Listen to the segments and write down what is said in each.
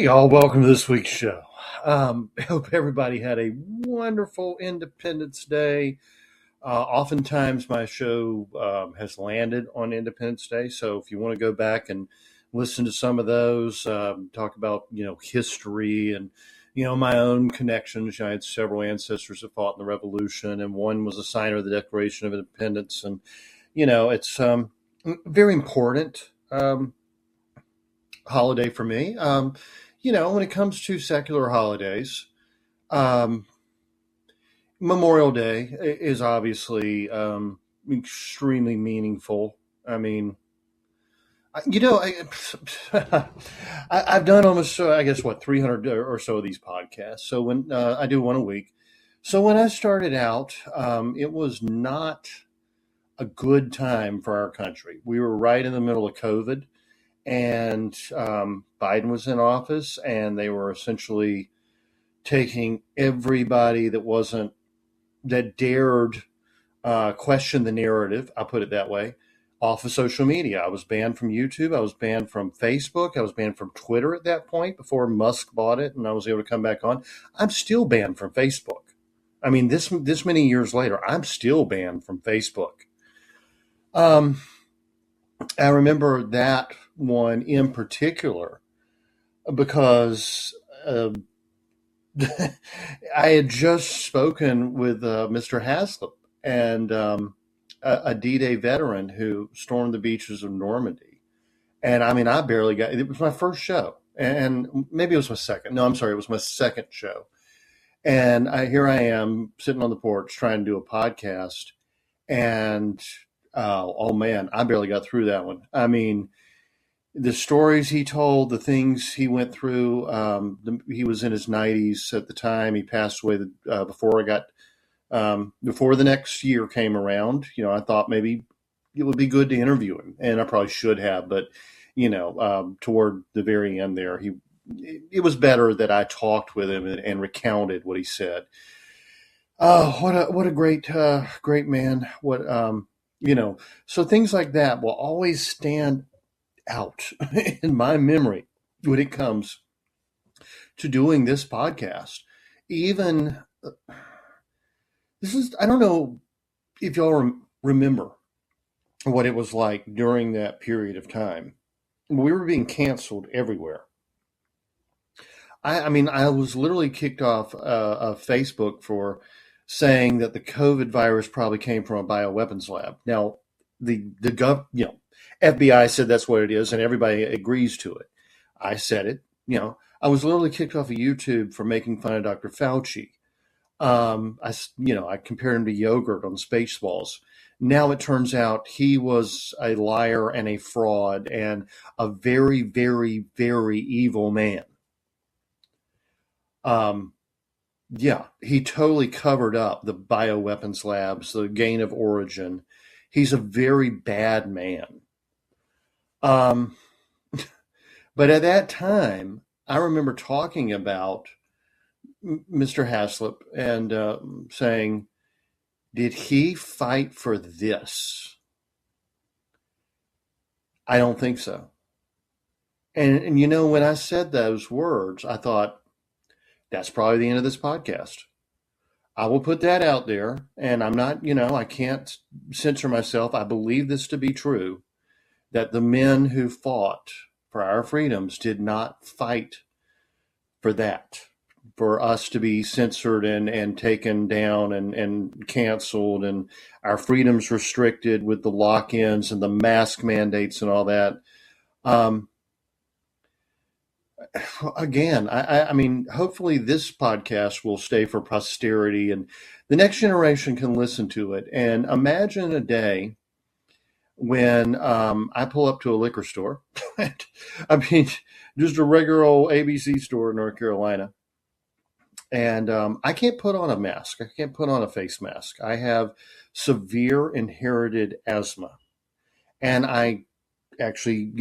Hey, y'all, welcome to this week's show. I hope everybody had a wonderful Independence Day. Oftentimes, my show has landed on Independence Day, so if you want to go back and listen to some of those, talk about history and my own connections. I had several ancestors that fought in the Revolution, and one was a signer of the Declaration of Independence, and it's very important. Holiday for me. When it comes to secular holidays, um, Memorial Day is obviously extremely meaningful. I mean, I've done almost, I guess, 300 or so of these podcasts. So when I do one a week. So when I started out, it was not a good time for our country. We were right in the middle of COVID, and Biden was in office, and they were essentially taking everybody that dared question the narrative, I'll put it that way, off of social media. I was banned from YouTube. I was banned from Facebook. I was banned from Twitter at that point before Musk bought it and I was able to come back on. I'm still banned from Facebook. I mean, this many years later, I'm still banned from Facebook. Um, I remember that one in particular because I had just spoken with Mr. Haslip and a D-Day veteran who stormed the beaches of Normandy. And I mean, I barely got it. Was my first show. And maybe it was my second. No, I'm sorry. It was my second show. And here I am sitting on the porch trying to do a podcast. And oh man, I barely got through that one. I mean, the stories he told, the things he went through. He was in his 90s at the time. He passed away before the next year came around. I thought maybe it would be good to interview him, and I probably should have. But toward the very end there, it was better that I talked with him and recounted what he said. Oh, what a great man. So things like that will always stand out in my memory when it comes to doing this podcast. Even I don't know if y'all remember what it was like during that period of time. We were being canceled everywhere. I mean, I was literally kicked off of Facebook for saying that the COVID virus probably came from a bioweapons lab. Now, FBI said that's what it is, and everybody agrees to it. I said it. I was literally kicked off of YouTube for making fun of Dr. Fauci. I compared him to yogurt on Spaceballs. Now it turns out he was a liar and a fraud and a very, very, very evil man. He totally covered up the bioweapons labs, the gain of origin. He's a very bad man. Um, but at that time, I remember talking about Mr. Haslip and saying, did he fight for this? I don't think so. And you know, when I said those words, I thought, that's probably the end of this podcast. I will put that out there, and I'm not, I can't censor myself. I believe this to be true, that the men who fought for our freedoms did not fight for that, for us to be censored and taken down and canceled, and our freedoms restricted with the lock-ins and the mask mandates and all that. Um, Again, I mean, hopefully this podcast will stay for posterity and the next generation can listen to it. And imagine a day when I pull up to a liquor store. I mean, just a regular old ABC store in North Carolina. And I can't put on a mask. I can't put on a face mask. I have severe inherited asthma. And I actually,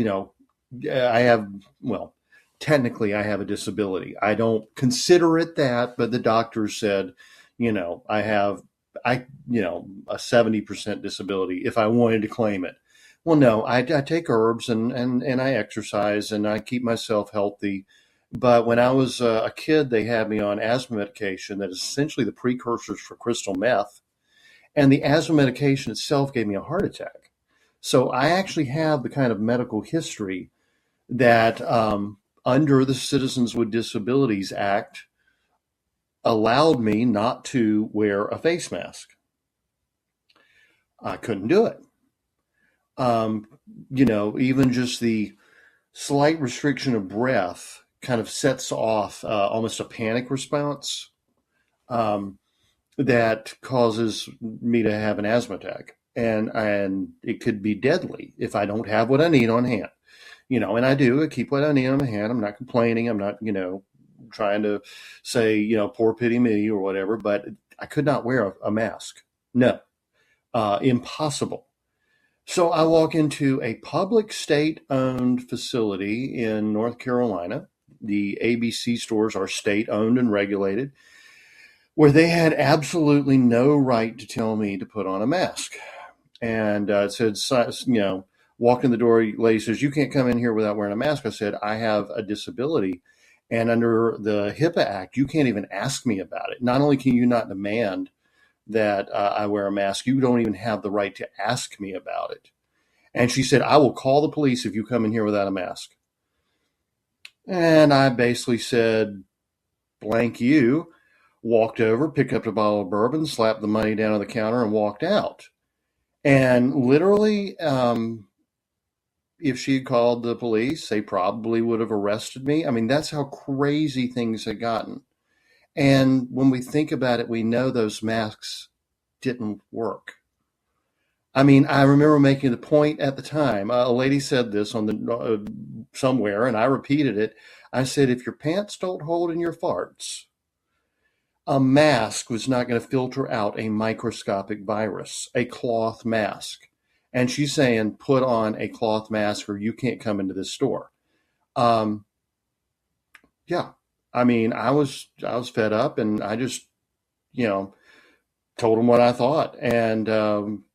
I have, well, technically I have a disability. I don't consider it that, but the doctor said, I have, a 70% disability if I wanted to claim it. Well, no, I take herbs and I exercise and I keep myself healthy. But when I was a kid, they had me on asthma medication that is essentially the precursors for crystal meth. And the asthma medication itself gave me a heart attack. So I actually have the kind of medical history that under the Citizens with Disabilities Act allowed me not to wear a face mask. I couldn't do it. Even just the slight restriction of breath kind of sets off almost a panic response that causes me to have an asthma attack. And it could be deadly if I don't have what I need on hand. And I do. I keep what I need on my hand. I'm not complaining. I'm not, trying to say, poor pity me or whatever, but I could not wear a mask. No, impossible. So I walk into a public state-owned facility in North Carolina. The ABC stores are state-owned and regulated, where they had absolutely no right to tell me to put on a mask. And it said, walked in the door, lady says, you can't come in here without wearing a mask. I said, I have a disability. And under the HIPAA Act, you can't even ask me about it. Not only can you not demand that I wear a mask, you don't even have the right to ask me about it. And she said, I will call the police if you come in here without a mask. And I basically said, blank you, walked over, picked up a bottle of bourbon, slapped the money down on the counter and walked out. And literally, if she had called the police, they probably would have arrested me. I mean, that's how crazy things had gotten. And when we think about it, we know those masks didn't work. I mean, I remember making the point at the time. A lady said this on the somewhere, and I repeated it. I said, if your pants don't hold in your farts, a mask was not going to filter out a microscopic virus, a cloth mask. And she's saying, put on a cloth mask or you can't come into this store. Yeah. I mean, I was fed up and I just, told them what I thought and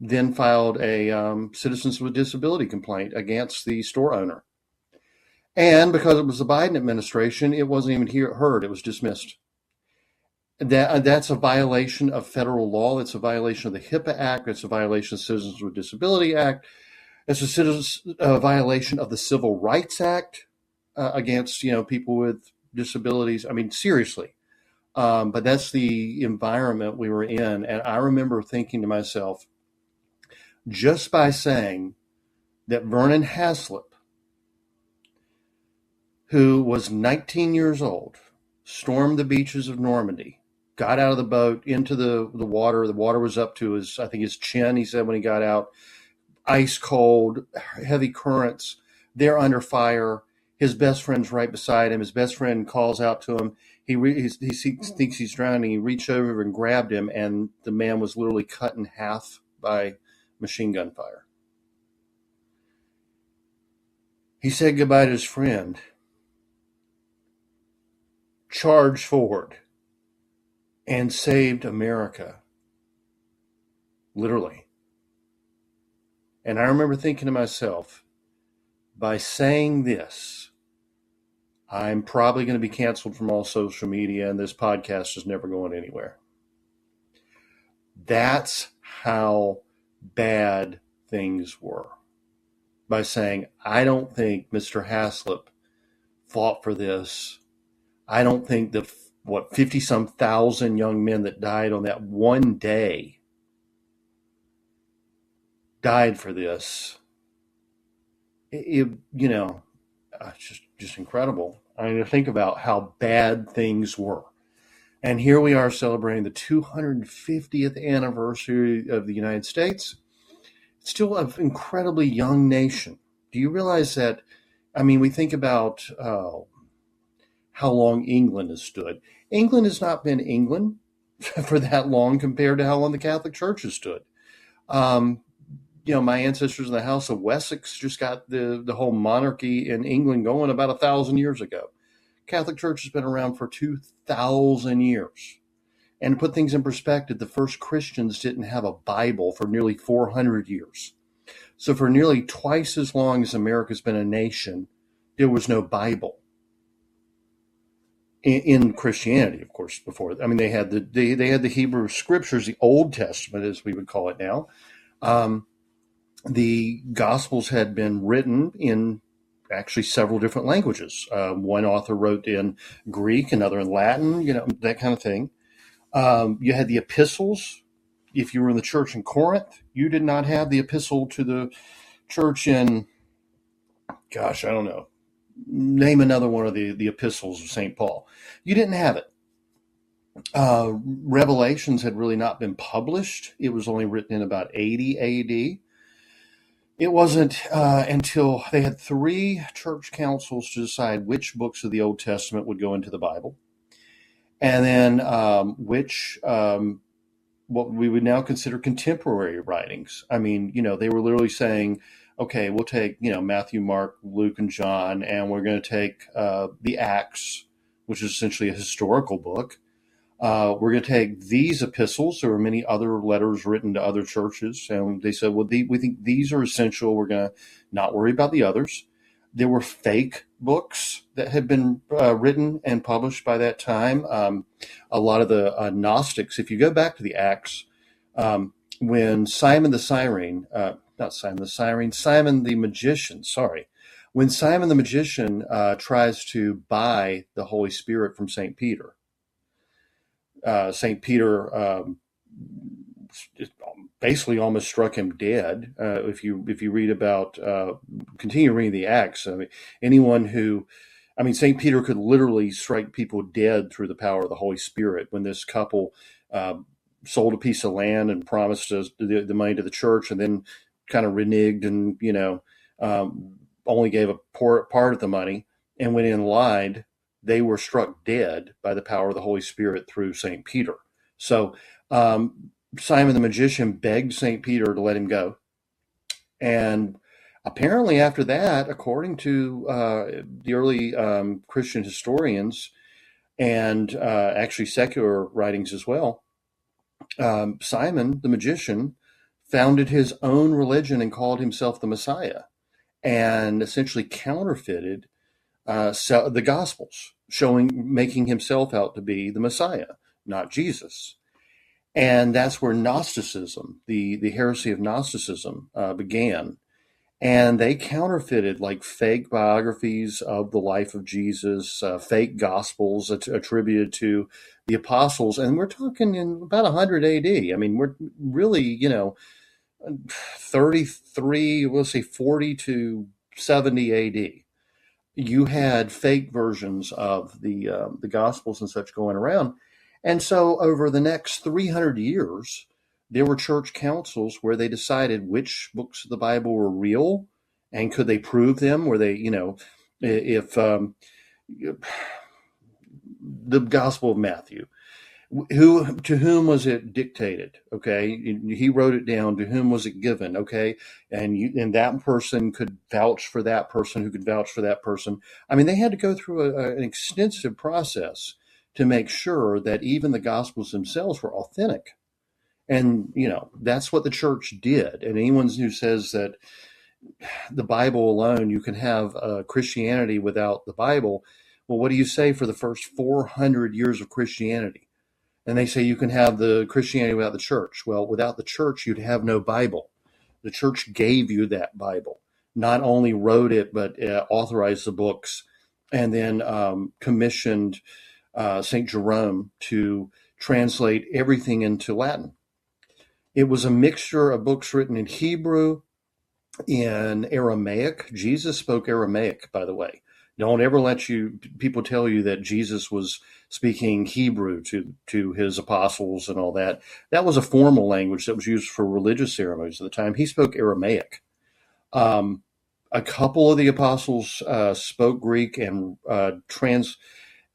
then filed a Citizens with Disability complaint against the store owner. And because it was the Biden administration, it wasn't even heard. It was dismissed. That's a violation of federal law. It's a violation of the HIPAA Act. It's a violation of the Citizens with Disability Act. It's a violation of the Civil Rights Act against people with disabilities. I mean, seriously. But that's the environment we were in. And I remember thinking to myself, just by saying that Vernon Haslip, who was 19 years old, stormed the beaches of Normandy, got out of the boat into the water. The water was up to his chin, he said when he got out. Ice cold, heavy currents. They're under fire. His best friend's right beside him. His best friend calls out to him. He thinks he's drowning. He reached over and grabbed him, and the man was literally cut in half by machine gun fire. He said goodbye to his friend. charged forward and saved America, literally. And I remember thinking to myself, by saying this, I'm probably going to be canceled from all social media, and this podcast is never going anywhere. That's how bad things were. By saying, I don't think Mr. Haslip fought for this. I don't think the 50-some thousand young men that died on that one day died for this. It's just incredible. I mean, to think about how bad things were. And here we are celebrating the 250th anniversary of the United States. It's still an incredibly young nation. Do you realize that? I mean, we think about how long England has stood. England has not been England for that long compared to how long the Catholic Church has stood. My ancestors in the House of Wessex just got the whole monarchy in England going about 1,000 years ago. Catholic Church has been around for 2,000 years. And to put things in perspective, the first Christians didn't have a Bible for nearly 400 years. So for nearly twice as long as America's been a nation, there was no Bible. In Christianity, of course, before. I mean, they had the Hebrew Scriptures, the Old Testament, as we would call it now. The Gospels had been written in actually several different languages. One author wrote in Greek, another in Latin, that kind of thing. You had the epistles. If you were in the church in Corinth, you did not have the epistle to the church in, I don't know, name another one of the epistles of St. Paul. You didn't have it. Revelations had really not been published. It was only written in about 80 A.D. It wasn't until they had 3 church councils to decide which books of the Old Testament would go into the Bible, and then which what we would now consider contemporary writings. I mean, they were literally saying, okay, we'll take, Matthew, Mark, Luke, and John, and we're going to take the Acts, which is essentially a historical book. We're going to take these epistles. There were many other letters written to other churches, and they said, well, we think these are essential. We're going to not worry about the others. There were fake books that had been written and published by that time. A lot of the Gnostics, if you go back to the Acts, when Simon the Magician, when Simon the Magician tries to buy the Holy Spirit from St. Peter, St. Peter basically almost struck him dead. If you read about, continue reading the Acts, St. Peter could literally strike people dead through the power of the Holy Spirit. When this couple sold a piece of land and promised the money to the church, and then kind of reneged and only gave a part of the money and went in and lied, they were struck dead by the power of the Holy Spirit through St. Peter. So Simon the Magician begged St. Peter to let him go. And apparently after that, according to the early Christian historians and actually secular writings as well, Simon the Magician founded his own religion and called himself the Messiah, and essentially counterfeited the Gospels, making himself out to be the Messiah, not Jesus. And that's where Gnosticism, the heresy of Gnosticism, began. And they counterfeited like fake biographies of the life of Jesus, fake Gospels attributed to the apostles. And we're talking in about 100 AD. I mean, we're really, 33, we'll say 40 to 70 AD. You had fake versions of the Gospels and such going around. And so over the next 300 years, there were church councils where they decided which books of the Bible were real and could they prove them. Were they, if the Gospel of Matthew, to whom was it dictated? Okay, he wrote it down. To whom was it given? Okay, and that person could vouch for that person, who could vouch for that person. I mean, they had to go through an extensive process to make sure that even the Gospels themselves were authentic. And, that's what the church did. And anyone who says that the Bible alone, you can have Christianity without the Bible, well, what do you say for the first 400 years of Christianity? And they say you can have the Christianity without the church. Well, without the church, you'd have no Bible. The church gave you that Bible, not only wrote it, but authorized the books, and then commissioned St. Jerome to translate everything into Latin. It was a mixture of books written in Hebrew, in Aramaic. Jesus spoke Aramaic, by the way. Don't ever let people tell you that Jesus was speaking Hebrew to his apostles and all that. That was a formal language that was used for religious ceremonies at the time. He spoke Aramaic. A couple of the apostles spoke Greek and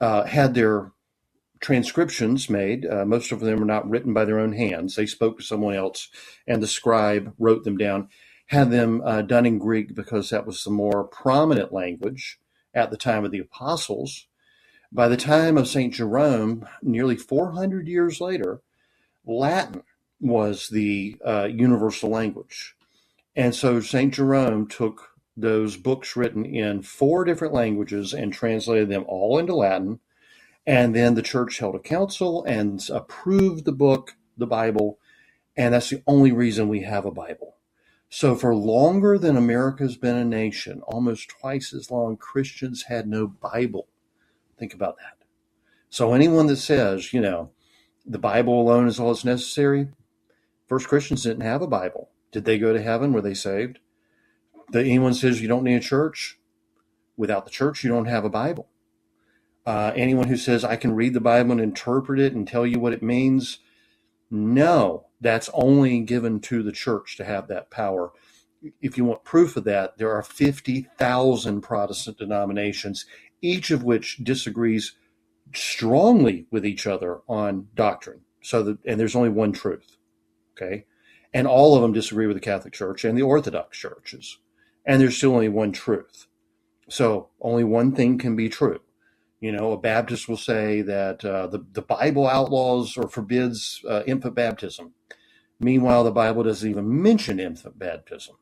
had their transcriptions made. Most of them were not written by their own hands. They spoke to someone else, and the scribe wrote them down, had them done in Greek because that was the more prominent language at the time of the apostles. By the time of St. Jerome, nearly 400 years later, Latin was the universal language. And so St. Jerome took those books written in 4 different languages and translated them all into Latin. And then the church held a council and approved the book, the Bible, and that's the only reason we have a Bible. So for longer than America's been a nation, almost twice as long, Christians had no Bible. Think about that. So anyone that says, the Bible alone is all that's necessary, first Christians didn't have a Bible. Did they go to heaven? Were they saved? Anyone says you don't need a church, without the church, you don't have a Bible. Anyone who says I can read the Bible and interpret it and tell you what it means, no, that's only given to the church to have that power. If you want proof of that, there are 50,000 Protestant denominations, each of which disagrees strongly with each other on doctrine. And there's only one truth, okay? And all of them disagree with the Catholic Church and the Orthodox churches. And there's still only one truth. So only one thing can be true. A Baptist will say that the Bible outlaws or forbids infant baptism. Meanwhile, the Bible doesn't even mention infant baptism.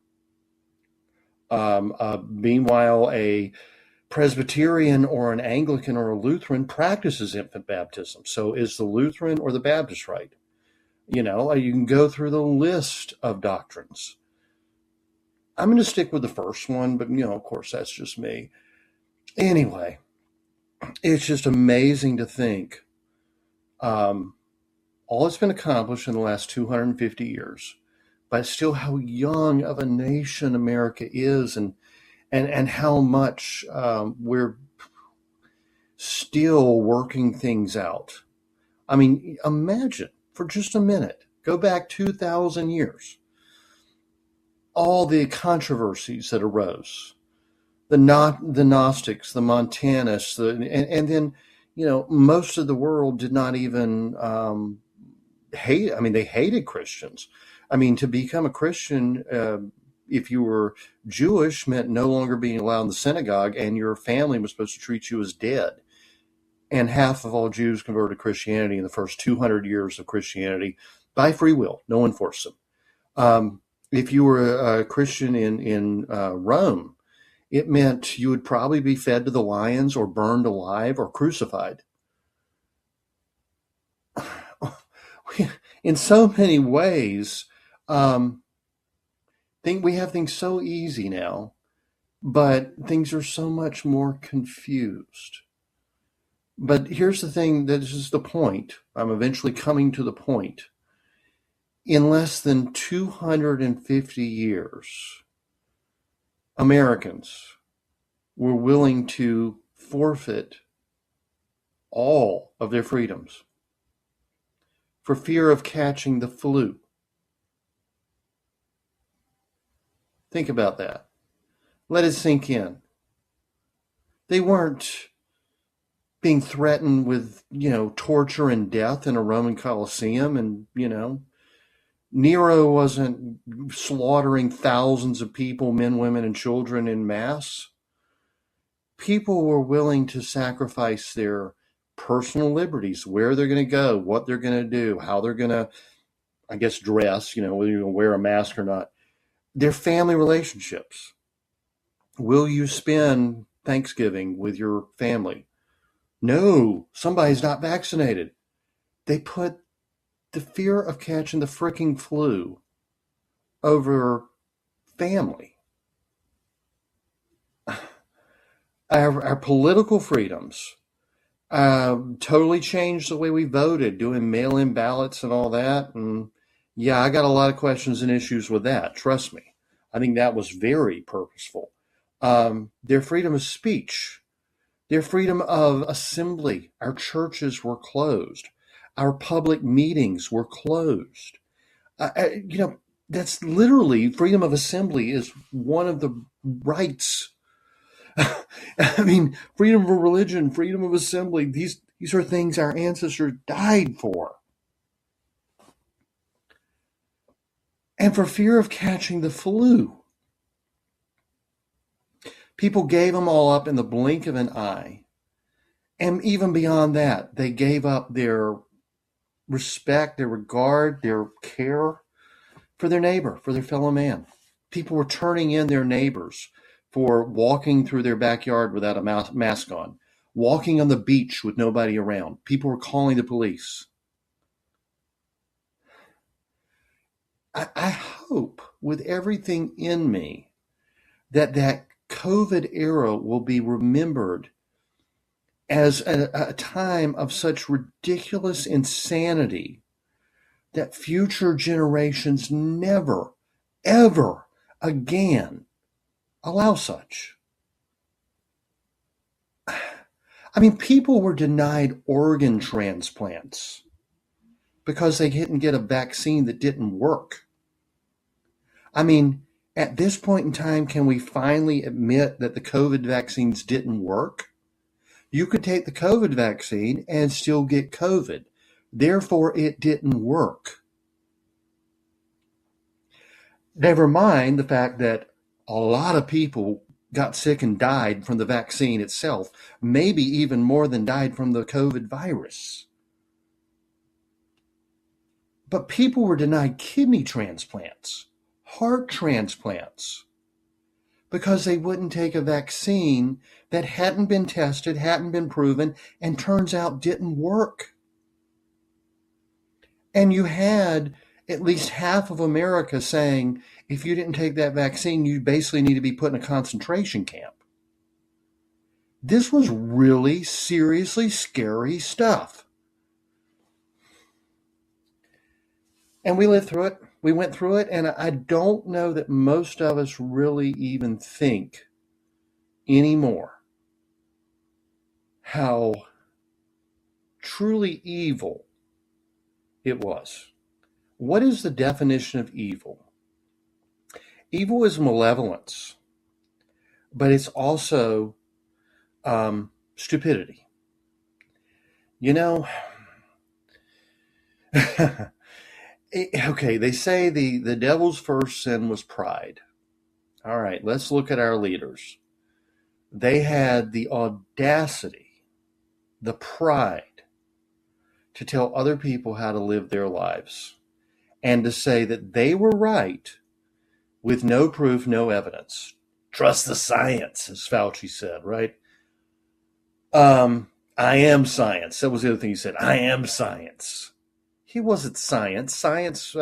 Meanwhile, a Presbyterian or an Anglican or a Lutheran practices infant baptism. So is the Lutheran or the Baptist right? You can go through the list of doctrines. I'm going to stick with the first one, but, of course, that's just me. Anyway, it's just amazing to think all that's been accomplished in the last 250 years, but still how young of a nation America is and how much we're still working things out. I mean, imagine for just a minute, go back 2,000 years, all the controversies that arose. The Gnostics, the Montanists, and then, most of the world did not even hate. I mean, they hated Christians. I mean, to become a Christian, if you were Jewish, meant no longer being allowed in the synagogue, and your family was supposed to treat you as dead. And half of all Jews converted to Christianity in the first 200 years of Christianity by free will. No one forced them. If you were a Christian in Rome, it meant you would probably be fed to the lions or burned alive or crucified. In so many ways, think we have things so easy now, but things are so much more confused. But here's the thing, this is the point. I'm eventually coming to the point. In less than 250 years, Americans were willing to forfeit all of their freedoms for fear of catching the flu. Think about that. Let it sink in. They weren't being threatened with, torture and death in a Roman Colosseum, and, Nero wasn't slaughtering thousands of people, men, women, and children in mass. People were willing to sacrifice their personal liberties, where they're going to go, what they're going to do, how they're going to, I guess, dress, whether you're going to wear a mask or not. Their family relationships. Will you spend Thanksgiving with your family? No, somebody's not vaccinated. They put the fear of catching the freaking flu over family. Our political freedoms totally changed the way we voted, doing mail-in ballots and all that. And yeah, I got a lot of questions and issues with that. Trust me. I think that was very purposeful. Their freedom of speech, their freedom of assembly. Our churches were closed. Our public meetings were closed. That's literally freedom of assembly is one of the rights. I mean, freedom of religion, freedom of assembly, these are things our ancestors died for. And for fear of catching the flu, people gave them all up in the blink of an eye. And even beyond that, they gave up their respect, their regard, their care for their neighbor, for their fellow man. People were turning in their neighbors for walking through their backyard without a mask on, walking on the beach with nobody around. People were calling the police. I hope with everything in me that COVID era will be remembered as a time of such ridiculous insanity that future generations never, ever again allow such. I mean, people were denied organ transplants because they didn't get a vaccine that didn't work. I mean, at this point in time, can we finally admit that the COVID vaccines didn't work? You could take the COVID vaccine and still get COVID. Therefore, it didn't work. Never mind the fact that a lot of people got sick and died from the vaccine itself, maybe even more than died from the COVID virus. But people were denied kidney transplants, heart transplants, because they wouldn't take a vaccine that hadn't been tested, hadn't been proven, and turns out didn't work. And you had at least half of America saying, if you didn't take that vaccine, you basically need to be put in a concentration camp. This was really seriously scary stuff. And we lived through it. We went through it, and I don't know that most of us really even think anymore how truly evil it was. What is the definition of evil? Evil is malevolence, but it's also stupidity. Okay, they say the devil's first sin was pride. All right, let's look at our leaders. They had the audacity, the pride to tell other people how to live their lives and to say that they were right with no proof, no evidence. Trust the science, as Fauci said, right? I am science. That was the other thing he said. I am science. He wasn't science. Science,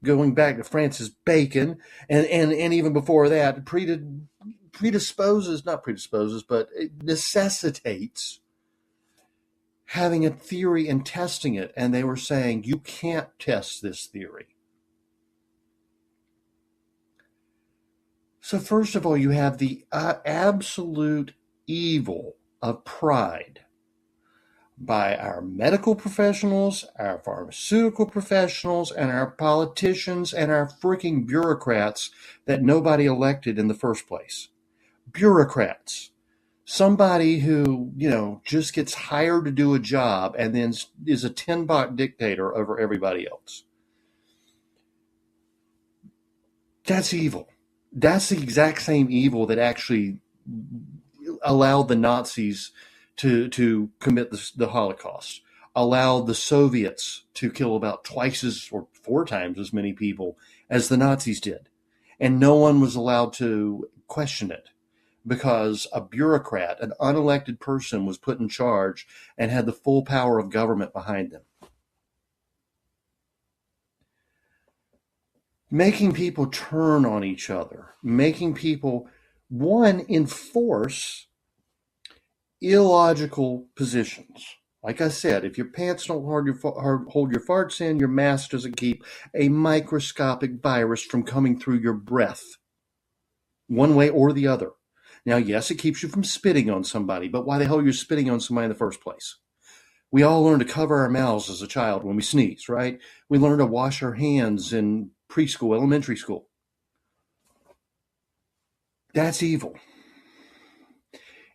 going back to Francis Bacon, and even before that, but it necessitates having a theory and testing it. And they were saying, you can't test this theory. So first of all, you have the absolute evil of pride by our medical professionals, our pharmaceutical professionals, and our politicians, and our freaking bureaucrats that nobody elected in the first place. Bureaucrats. Somebody who, just gets hired to do a job and then is a tin-pot dictator over everybody else. That's evil. That's the exact same evil that actually allowed the Nazis to commit the Holocaust, allowed the Soviets to kill about twice as or 4 times as many people as the Nazis did. And no one was allowed to question it because a bureaucrat, an unelected person, was put in charge and had the full power of government behind them. Making people turn on each other, making people, one, enforce illogical positions. Like I said, if your pants don't hold your farts in, your mask doesn't keep a microscopic virus from coming through your breath, one way or the other. Now, yes, it keeps you from spitting on somebody, but why the hell are you spitting on somebody in the first place? We all learn to cover our mouths as a child when we sneeze, right? We learn to wash our hands in preschool, elementary school. That's evil.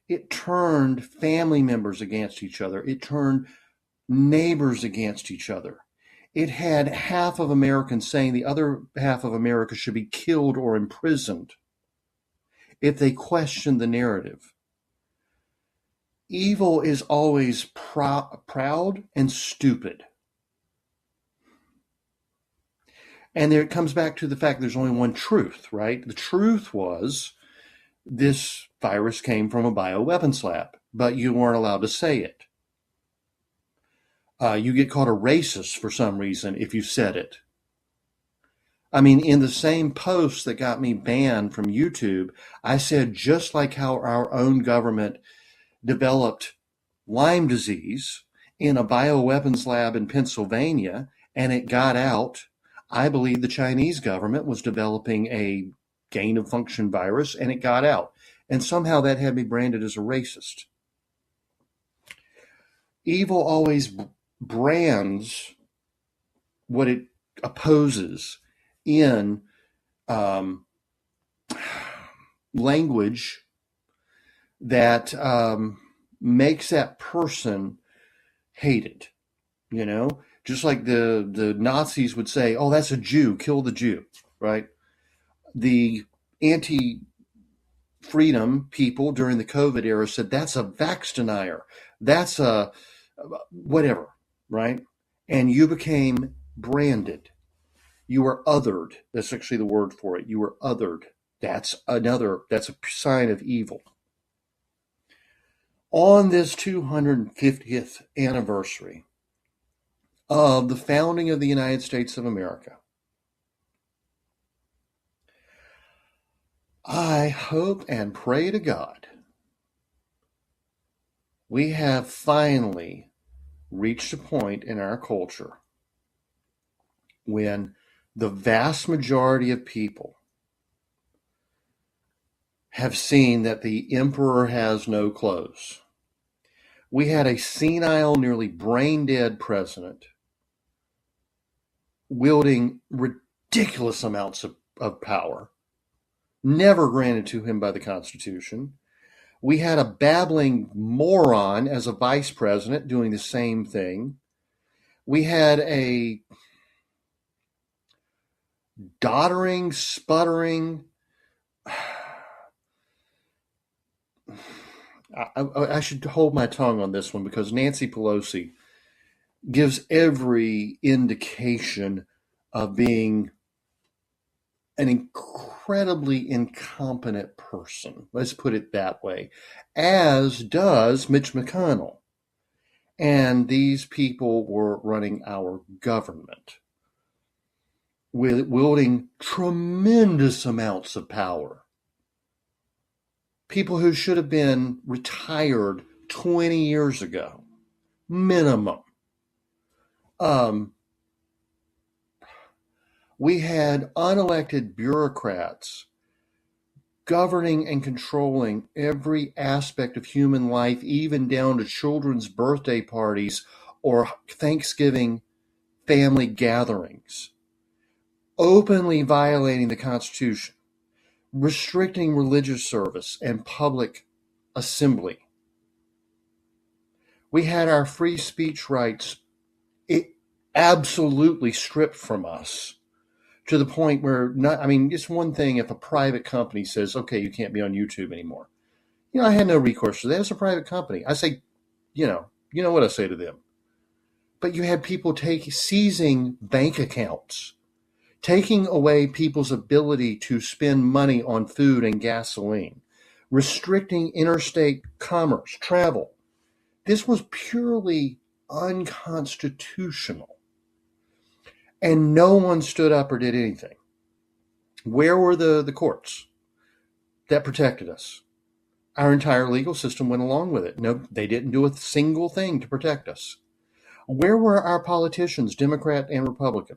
It turned family members against each other. It turned neighbors against each other. It had half of Americans saying the other half of America should be killed or imprisoned if they questioned the narrative. Evil is always proud and stupid. And there it comes back to the fact there's only one truth, right? The truth was this virus came from a bioweapons lab, but you weren't allowed to say it. You get called a racist for some reason if you said it. I mean, in the same post that got me banned from YouTube, I said just like how our own government developed Lyme disease in a bioweapons lab in Pennsylvania, and it got out, I believe the Chinese government was developing a gain-of-function virus, and it got out. And somehow that had me branded as a racist. Evil always brands what it opposes in language that makes that person hated. You know, just like the Nazis would say, "Oh, that's a Jew, kill the Jew," right? The anti-freedom people during the COVID era said, "That's a vax denier, that's a whatever," right? And you became branded. You were othered. That's actually the word for it. You were othered. That's a sign of evil. On this 250th anniversary of the founding of the United States of America, I hope and pray to God we have finally reached a point in our culture when the vast majority of people have seen that the emperor has no clothes. We had a senile, nearly brain-dead president wielding ridiculous amounts of power, never granted to him by the Constitution. We had a babbling moron as a vice president doing the same thing. We had a doddering, sputtering, I should hold my tongue on this one because Nancy Pelosi gives every indication of being an incredibly incompetent person. Let's put it that way. As does Mitch McConnell. And these people were running our government, wielding tremendous amounts of power. People who should have been retired 20 years ago, minimum. We had unelected bureaucrats governing and controlling every aspect of human life, even down to children's birthday parties or Thanksgiving family gatherings, openly violating the Constitution, restricting religious service and public assembly. We had our free speech rights absolutely stripped from us to the point where it's one thing if a private company says, okay, you can't be on YouTube anymore. I had no recourse to that. It's a private company. I say, you know what I say to them. But you had people seizing bank accounts, taking away people's ability to spend money on food and gasoline, restricting interstate commerce, travel. This was purely unconstitutional. And no one stood up or did anything. Where were the courts that protected us? Our entire legal system went along with it. No, they didn't do a single thing to protect us. Where were our politicians, Democrat and Republican,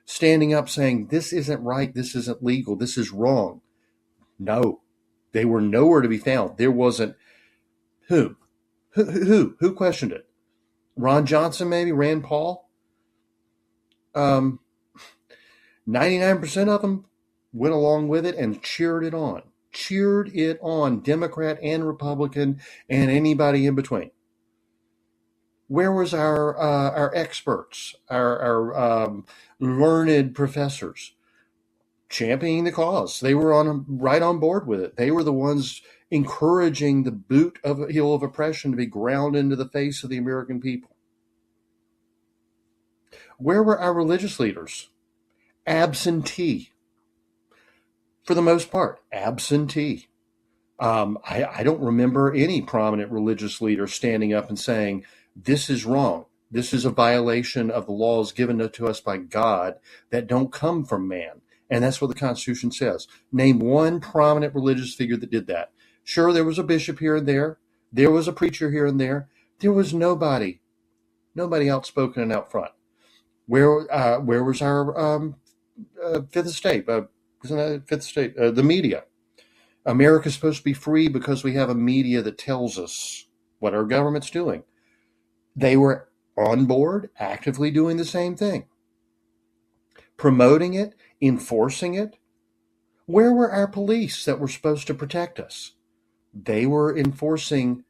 standing up saying, this isn't right, this isn't legal, this is wrong? No, they were nowhere to be found. There wasn't. Who questioned it? Ron Johnson, maybe? Rand Paul? 99% of them went along with it and cheered it on. Democrat and Republican and anybody in between. Where was our experts, our learned professors championing the cause? They were right on board with it. They were the ones encouraging the boot of a heel of oppression to be ground into the face of the American people. Where were our religious leaders? Absentee. For the most part, absentee. I don't remember any prominent religious leader standing up and saying, this is wrong. This is a violation of the laws given to us by God that don't come from man. And that's what the Constitution says. Name one prominent religious figure that did that. Sure, there was a bishop here and there. There was a preacher here and there. There was nobody outspoken and out front. Where was our fifth estate? Isn't that fifth estate? The media. America's supposed to be free because we have a media that tells us what our government's doing. They were on board, actively doing the same thing. Promoting it, enforcing it. Where were our police that were supposed to protect us? They were enforcing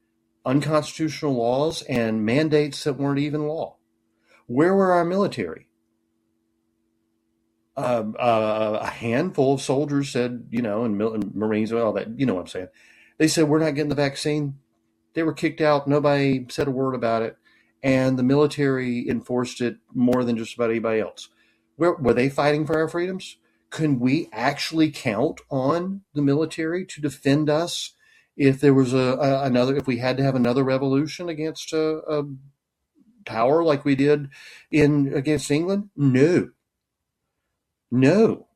unconstitutional laws and mandates that weren't even law. Where were our military? A handful of soldiers said, and Marines and all that, you know what I'm saying. They said, we're not getting the vaccine. They were kicked out. Nobody said a word about it. And the military enforced it more than just about anybody else. Were they fighting for our freedoms? Can we actually count on the military to defend us if there was if we had to have another revolution against a power like we did against England? No.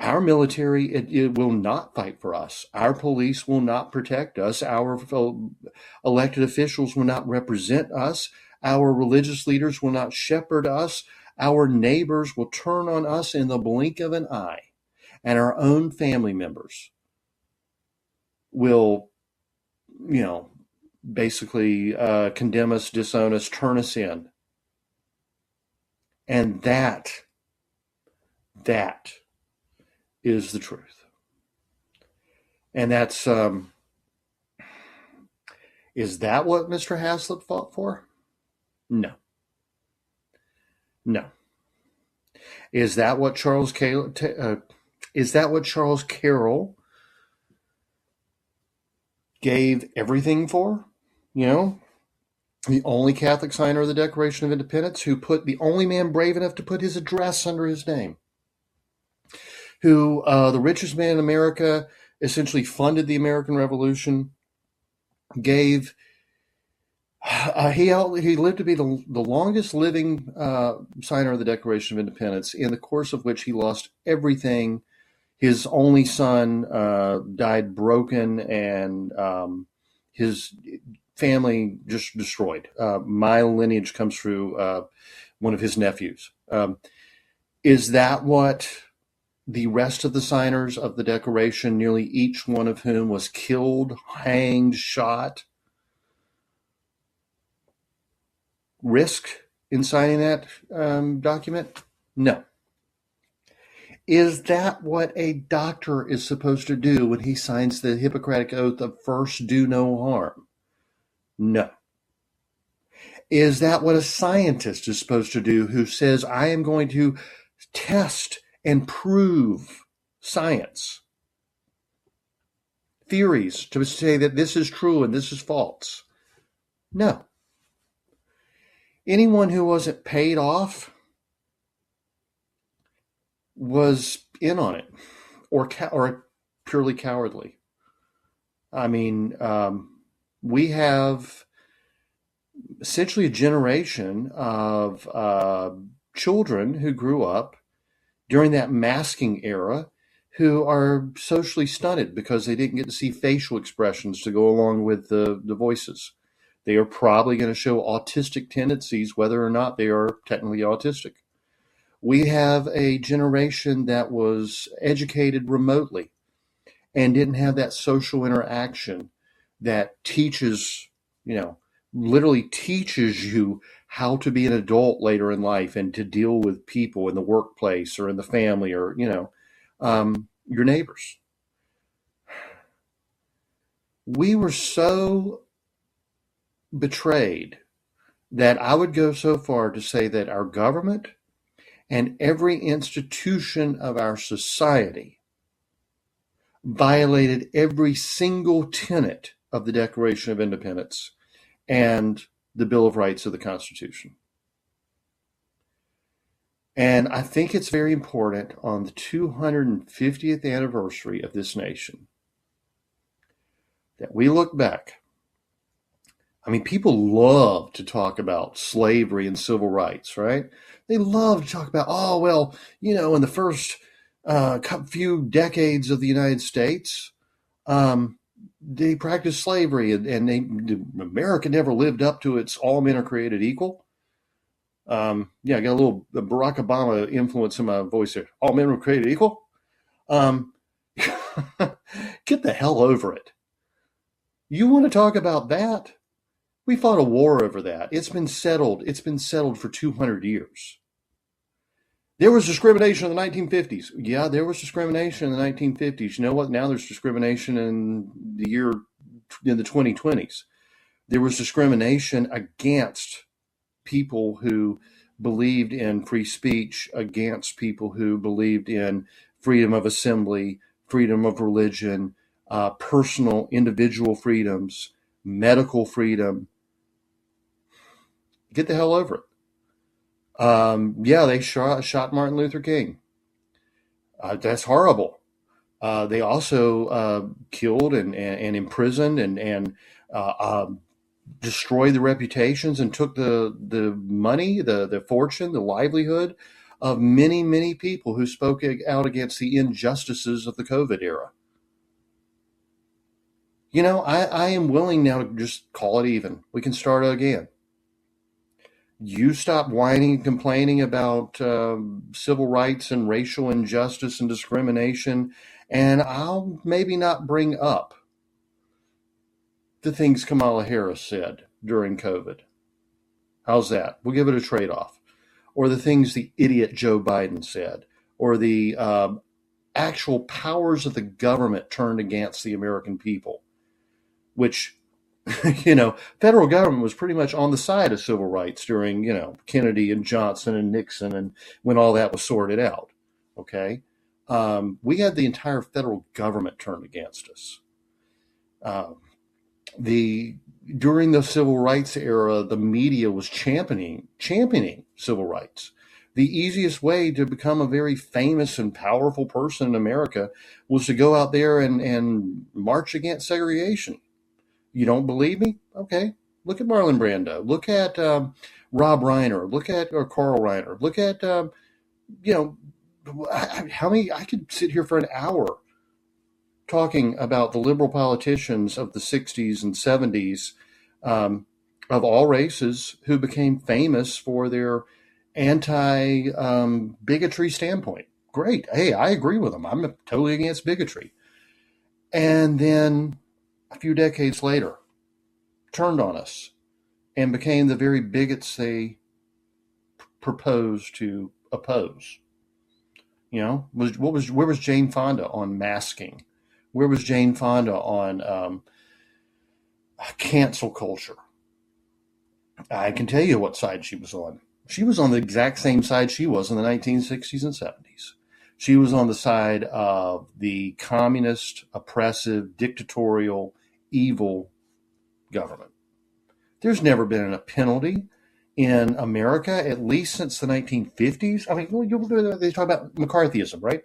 Our military, it will not fight for us. Our police will not protect us. Our elected officials will not represent us. Our religious leaders will not shepherd us. Our neighbors will turn on us in the blink of an eye. And our own family members will, basically condemn us, disown us, turn us in. And that is the truth. And that's, is that what Mr. Hazlitt fought for? No. Is that what Charles Carroll gave everything for? The only Catholic signer of the Declaration of Independence, the only man brave enough to put his address under his name, the richest man in America, essentially funded the American Revolution, he lived to be the longest living signer of the Declaration of Independence, in the course of which he lost everything. His only son died broken, and his family just destroyed. My lineage comes through one of his nephews. Is that what the rest of the signers of the Declaration, nearly each one of whom was killed, hanged, shot, risk in signing that document? No. Is that what a doctor is supposed to do when he signs the Hippocratic Oath of first do no harm? No. Is that what a scientist is supposed to do who says, I am going to test and prove science, theories, to say that this is true and this is false? No. Anyone who wasn't paid off was in on it, or purely cowardly. I mean, we have essentially a generation of children who grew up during that masking era who are socially stunted because they didn't get to see facial expressions to go along with the voices. They are probably going to show autistic tendencies, whether or not they are technically autistic. We have a generation that was educated remotely and didn't have that social interaction that teaches, you know, literally teaches you how to be an adult later in life and to deal with people in the workplace or in the family or, your neighbors. We were so betrayed that I would go so far to say that our government and every institution of our society violated every single tenet of the Declaration of Independence and the Bill of Rights of the Constitution. And I think it's very important on the 250th anniversary of this nation that we look back. I mean, people love to talk about slavery and civil rights, right? They love to talk about, oh, well, in the first few decades of the United States, they practiced slavery, and America never lived up to its all men are created equal. I got a little Barack Obama influence in my voice there. All men were created equal. Get the hell over it. You want to talk about that? We fought a war over that. It's been settled. It's been settled for 200 years. There was discrimination in the 1950s. Yeah, there was discrimination in the 1950s. You know what? Now there's discrimination in the 2020s. There was discrimination against people who believed in free speech, against people who believed in freedom of assembly, freedom of religion, personal, individual freedoms, medical freedom. Get the hell over it. They shot Martin Luther King. That's horrible. They also killed and imprisoned and destroyed the reputations and took the money, the fortune, the livelihood of many, many people who spoke out against the injustices of the COVID era. I am willing now to just call it even. We can start again. You stop whining and complaining about civil rights and racial injustice and discrimination, and I'll maybe not bring up the things Kamala Harris said during COVID. How's that? We'll give it a trade-off. Or the things the idiot Joe Biden said, or the actual powers of the government turned against the American people, which federal government was pretty much on the side of civil rights during, Kennedy and Johnson and Nixon and when all that was sorted out. Okay. We had the entire federal government turned against us. During the civil rights era, the media was championing civil rights. The easiest way to become a very famous and powerful person in America was to go out there and march against segregation. You don't believe me? Okay. Look at Marlon Brando. Look at Rob Reiner. Look at Carl Reiner. Look at, how many, I could sit here for an hour talking about the liberal politicians of the 60s and 70s of all races who became famous for their anti-bigotry standpoint. Great. Hey, I agree with them. I'm totally against bigotry. And then a few decades later, turned on us and became the very bigots they proposed to oppose. Where was Jane Fonda on masking? Where was Jane Fonda on cancel culture? I can tell you what side she was on. She was on the exact same side she was in the 1960s and 70s. She was on the side of the communist, oppressive, dictatorial, evil government. There's never been a penalty in America, at least since the 1950s. I mean, they talk about McCarthyism, right?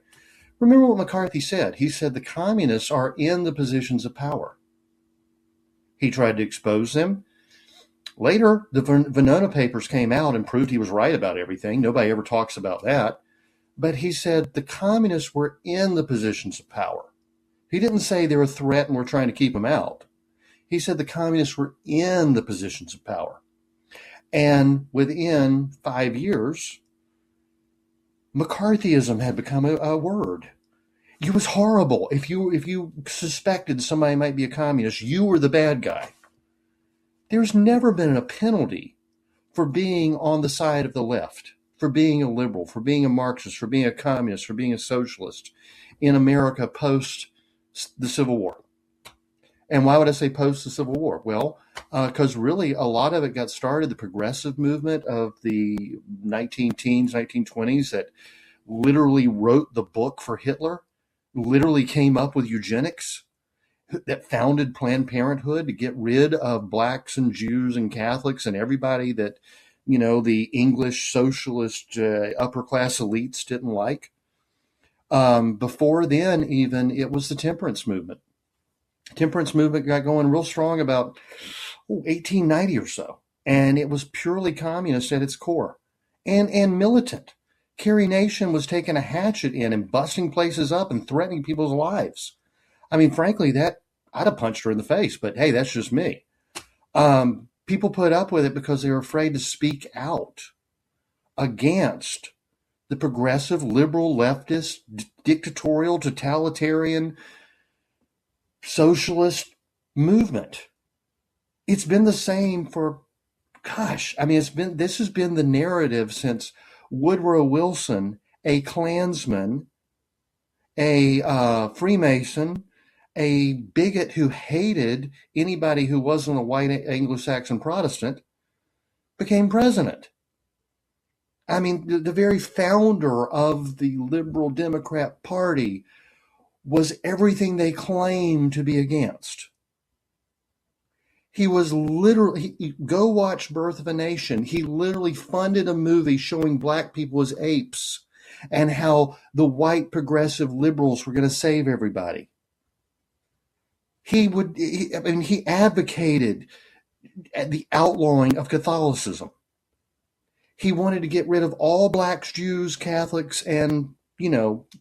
Remember what McCarthy said. He said the communists are in the positions of power. He tried to expose them. Later, the Venona papers came out and proved he was right about everything. Nobody ever talks about that. But he said the communists were in the positions of power. He didn't say they're a threat and we're trying to keep them out. He said the communists were in the positions of power. And within 5 years, McCarthyism had become a word. It was horrible. If you suspected somebody might be a communist, you were the bad guy. There's never been a penalty for being on the side of the left, for being a liberal, for being a Marxist, for being a communist, for being a socialist in America post the Civil War. And why would I say post the Civil War? Well, because really a lot of it got started, the progressive movement of the 19-teens, 1920s that literally wrote the book for Hitler, literally came up with eugenics, that founded Planned Parenthood to get rid of blacks and Jews and Catholics and everybody that, the English socialist upper class elites didn't like. Before then, even, it was the temperance movement. Temperance movement got going real strong about 1890 or so. And it was purely communist at its core and militant. Carrie Nation was taking a hatchet in and busting places up and threatening people's lives. I mean, frankly, I'd have punched her in the face, but hey, that's just me. People put up with it because they were afraid to speak out against the progressive, liberal, leftist, dictatorial, totalitarian, socialist movement. It's been the same for, this has been the narrative since Woodrow Wilson, a Klansman, a Freemason, a bigot who hated anybody who wasn't a white Anglo-Saxon Protestant, became president. I mean, the very founder of the Liberal Democrat Party was everything they claimed to be against. He was literally, go watch Birth of a Nation. He literally funded a movie showing black people as apes and how the white progressive liberals were going to save everybody. He advocated the outlawing of Catholicism. He wanted to get rid of all blacks, Jews, Catholics, and,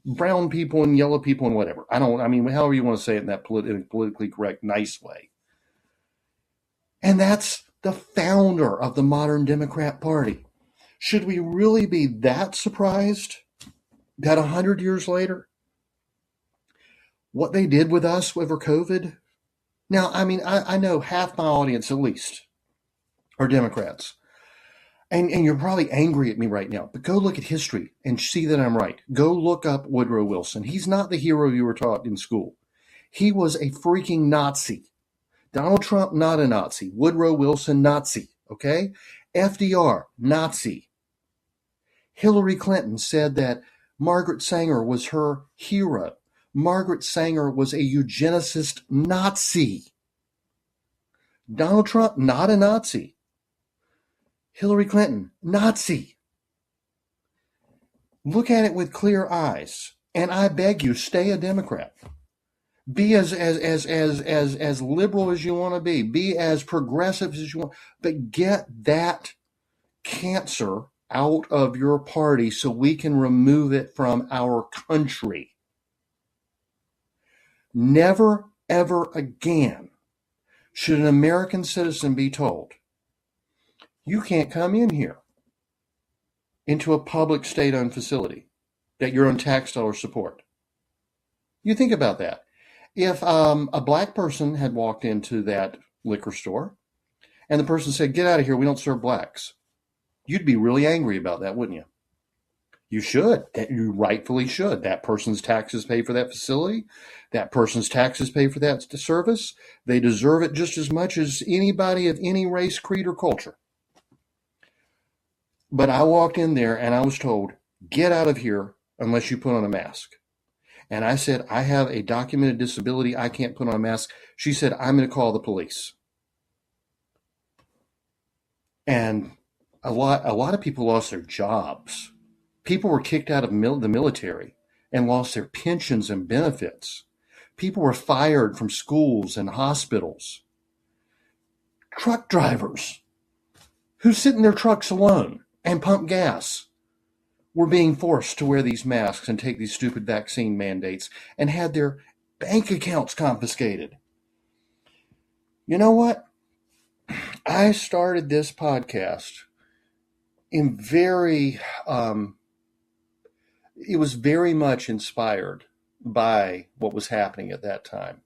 brown people and yellow people and whatever. However you want to say it in that politically correct, nice way. And that's the founder of the modern Democrat Party. Should we really be that surprised that 100 years later, what they did with us over COVID? Now, I know half my audience at least are Democrats. And you're probably angry at me right now, but go look at history and see that I'm right. Go look up Woodrow Wilson. He's not the hero you were taught in school. He was a freaking Nazi. Donald Trump, not a Nazi. Woodrow Wilson, Nazi. Okay? FDR, Nazi. Hillary Clinton said that Margaret Sanger was her hero. Margaret Sanger was a eugenicist Nazi. Donald Trump, not a Nazi. Hillary Clinton, Nazi. Look at it with clear eyes. And I beg you, stay a Democrat. Be as liberal as you want to be. Be as progressive as you want. But get that cancer out of your party so we can remove it from our country. Never, ever again should an American citizen be told, you can't come in here into a public state-owned facility that your own tax dollars support. You think about that. If a black person had walked into that liquor store and the person said, get out of here, we don't serve blacks, you'd be really angry about that, wouldn't you? You should. You rightfully should. That person's taxes pay for that facility. That person's taxes pay for that service. They deserve it just as much as anybody of any race, creed, or culture. But I walked in there and I was told, get out of here unless you put on a mask. And I said, I have a documented disability. I can't put on a mask. She said, I'm going to call the police. And a lot of people lost their jobs. People were kicked out of the military and lost their pensions and benefits. People were fired from schools and hospitals. Truck drivers who sit in their trucks alone and pump gas were being forced to wear these masks and take these stupid vaccine mandates and had their bank accounts confiscated. You know what? I started this podcast in it was very much inspired by what was happening at that time.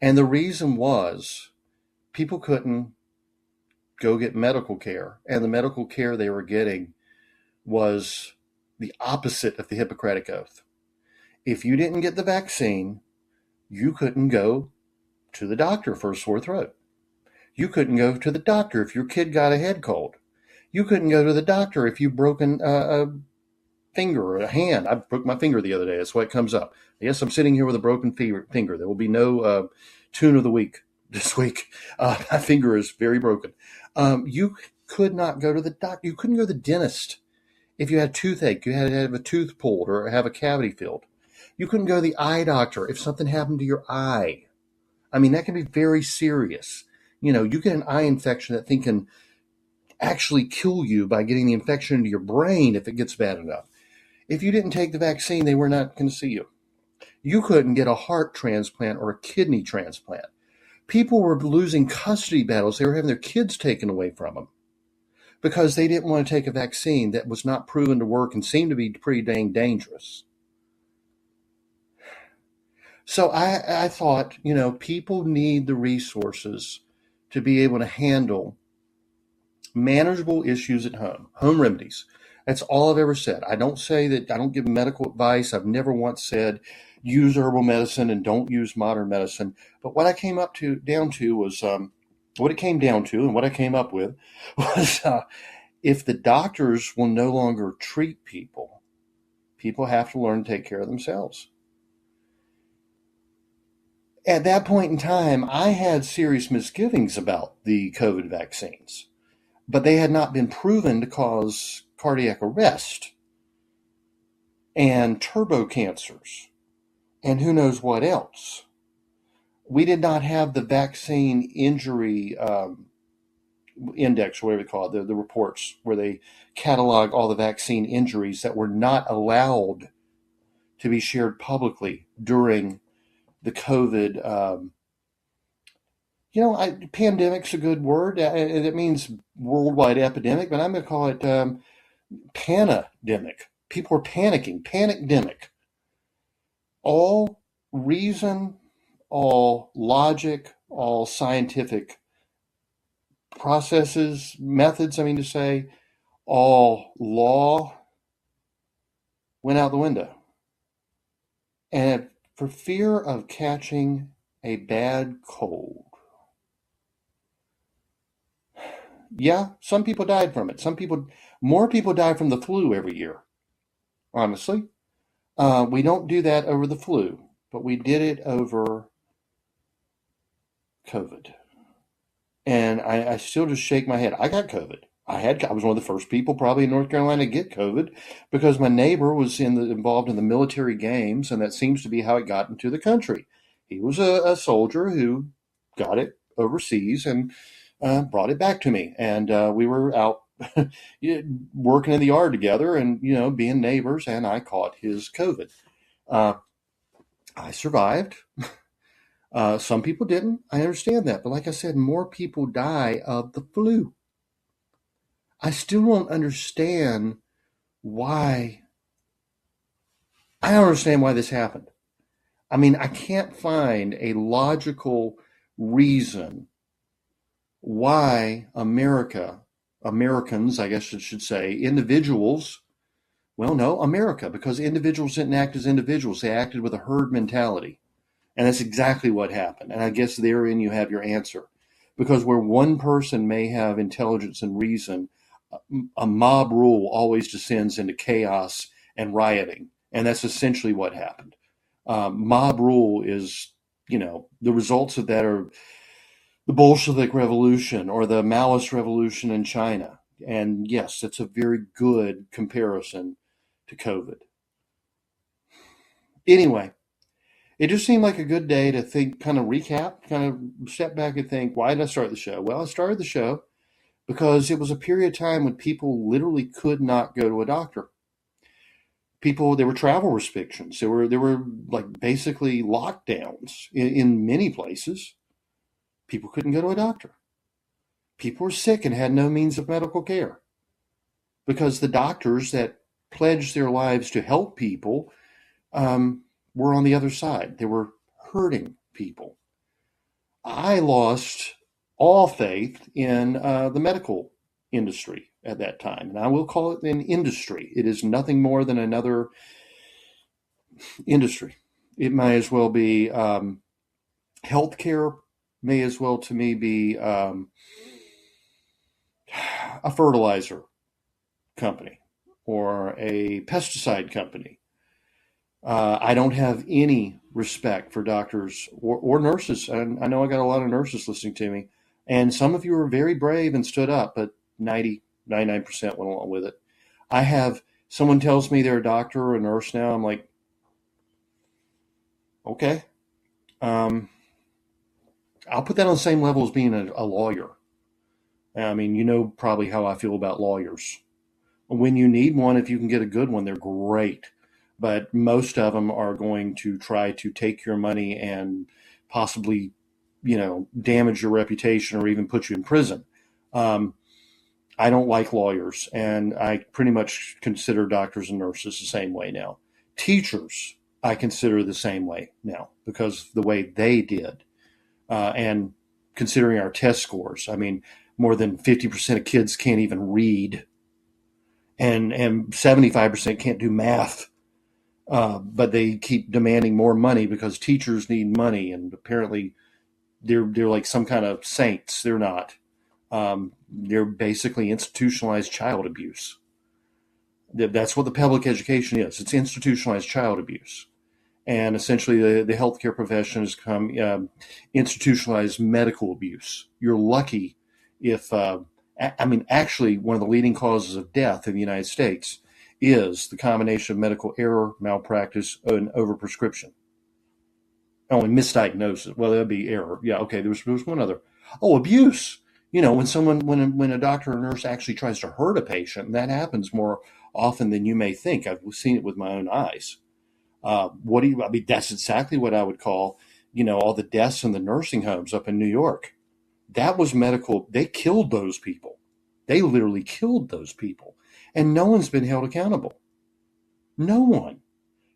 And the reason was people couldn't go get medical care. And the medical care they were getting was the opposite of the Hippocratic Oath. If you didn't get the vaccine, you couldn't go to the doctor for a sore throat. You couldn't go to the doctor if your kid got a head cold. You couldn't go to the doctor if you've broken a finger or a hand. I broke my finger the other day. That's why it comes up. Yes, I'm sitting here with a broken finger. There will be no tune of the week this week. My finger is very broken. You could not go to the doctor. You couldn't go to the dentist if you had a toothache. You had to have a tooth pulled or have a cavity filled. You couldn't go to the eye doctor if something happened to your eye. I mean, that can be very serious. You get an eye infection that thing can actually kill you by getting the infection into your brain if it gets bad enough. If you didn't take the vaccine, they were not going to see you. You couldn't get a heart transplant or a kidney transplant. People were losing custody battles. They were having their kids taken away from them because they didn't want to take a vaccine that was not proven to work and seemed to be pretty dang dangerous. So I thought, people need the resources to be able to handle manageable issues at home remedies. That's all I've ever said. I don't say that I don't give medical advice. I've never once said use herbal medicine and don't use modern medicine. But what I came down to was what it came down to, and what I came up with was if the doctors will no longer treat people, people have to learn to take care of themselves. At that point in time, I had serious misgivings about the COVID vaccines, but they had not been proven to cause cardiac arrest and turbo cancers and who knows what else. We did not have the vaccine injury index, or whatever they call it, the reports where they catalog all the vaccine injuries that were not allowed to be shared publicly during the COVID. Pandemic's a good word. It means worldwide epidemic, but I'm going to call it pandemic. People are panicking, panicdemic. All reason, all logic, all scientific processes, methods, all law went out the window. And for fear of catching a bad cold, yeah, some people died from it. More people die from the flu every year, honestly. We don't do that over the flu, but we did it over COVID. And I still just shake my head. I got COVID. I was one of the first people probably in North Carolina to get COVID because my neighbor was involved in the military games, and that seems to be how it got into the country. He was a soldier who got it overseas and brought it back to me. And we were out working in the yard together and, being neighbors, and I caught his COVID. I survived. Some people didn't. I understand that. But like I said, more people die of the flu. I still don't understand why. I don't understand why this happened. I can't find a logical reason why Americans, I guess I should say, individuals, well, no, America, because individuals didn't act as individuals. They acted with a herd mentality. And that's exactly what happened. And I guess therein you have your answer. Because where one person may have intelligence and reason, a mob rule always descends into chaos and rioting. And that's essentially what happened. Mob rule is, the results of that are the Bolshevik Revolution or the Maoist Revolution in China. And yes, it's a very good comparison to COVID. Anyway, it just seemed like a good day to think, kind of recap, kind of step back and think, why did I start the show? Well, I started the show because it was a period of time when people literally could not go to a doctor. There were travel restrictions. There were like basically lockdowns in many places. People couldn't go to a doctor. People were sick and had no means of medical care because the doctors that pledged their lives to help people were on the other side. They were hurting people. I lost all faith in the medical industry at that time, and I will call it an industry. It is nothing more than another industry. It may as well be healthcare, may as well to me be a fertilizer company or a pesticide company. I don't have any respect for doctors or nurses. And I know I got a lot of nurses listening to me, and some of you are very brave and stood up, but 99% went along with it. Someone tells me they're a doctor or a nurse now. I'm like, okay. I'll put that on the same level as being a lawyer. I mean, you know probably how I feel about lawyers. When you need one, if you can get a good one, they're great. But most of them are going to try to take your money and possibly, damage your reputation or even put you in prison. I don't like lawyers, and I pretty much consider doctors and nurses the same way now. Teachers, I consider the same way now because the way they did. And considering our test scores, I mean, more than 50% of kids can't even read, and 75% can't do math. But they keep demanding more money because teachers need money, and apparently they're like some kind of saints. They're not. They're basically institutionalized child abuse. That's what the public education is. It's institutionalized child abuse. And essentially the healthcare profession has become institutionalized medical abuse. You're lucky if, actually one of the leading causes of death in the United States is the combination of medical error, malpractice, and overprescription. Oh, and misdiagnosis. Well, that'd be error. Yeah, okay, there was one other. Oh, abuse. When a doctor or nurse actually tries to hurt a patient, and that happens more often than you may think. I've seen it with my own eyes. That's exactly what I would call, all the deaths in the nursing homes up in New York. That was medical. They killed those people. They literally killed those people. And no one's been held accountable. No one